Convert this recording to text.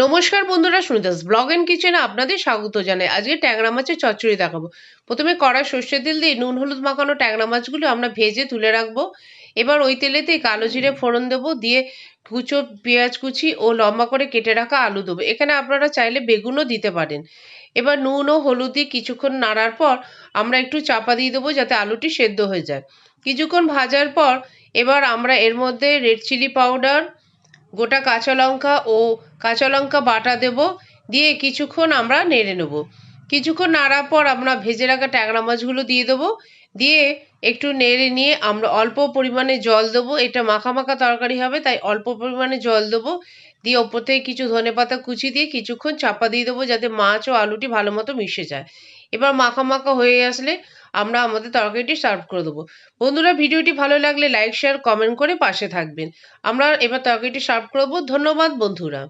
নমস্কার বন্ধুরা, সুনিতাস blog and কিচেনে আপনাদের স্বাগত জানাই। আজকে ট্যাংরা মাছের চচ্চড়ি দেখাবো। প্রথমে কড়াই সর্ষের তেল দিয়ে নুন হলুদ মাখানো ট্যাংরা মাছগুলো আমরা ভেজে তুলে রাখবো। এবার ওই তেলেতেই কালো জিরে ফোড়ন দেবো, দিয়ে কুচো পেঁয়াজ কুচি ও লম্বা করে কেটে রাখা আলু দেবো। এখানে আপনারা চাইলে বেগুনও দিতে পারেন। এবার নুন ও হলুদ দিয়ে কিছুক্ষণ নাড়ার পর আমরা একটু চাপা দিয়ে দেবো যাতে আলুটি সেদ্ধ হয়ে যায়। কিছুক্ষণ ভাজার পর এবার আমরা এর মধ্যে রেড চিলি পাউডার, গোটা কাঁচা লঙ্কা ও কাঁচা লঙ্কা বাটা দেব, দিয়ে কিছুক্ষণ আমরা নেড়ে নেব। কিছুক্ষণ নাড়ার পর আমরা ভেজে রাখা ট্যাংরা মাছগুলো দিয়ে দেবো, দিয়ে একটু নেড়ে নিয়ে আমরা অল্প পরিমাণে জল দেবো। এটা মাখা মাখা তরকারি হবে, তাই অল্প পরিমাণে জল দেবো। দিয়ে ওপর থেকে কিছু ধনেপাতা কুচি দিয়ে কিছুক্ষণ চাপা দিয়ে দেবো যাতে মাছ ও আলুটি ভালো মতো মিশে যায়। এবার মাখা মাখা হয়ে আসলে আমরা আমাদের তরকারিটি সার্ভ করে দেবো। বন্ধুরা, ভিডিওটি ভালো লাগলে লাইক শেয়ার কমেন্ট করে পাশে থাকবেন। আমরা এবার তরকারিটি সার্ভ করবো। ধন্যবাদ বন্ধুরা।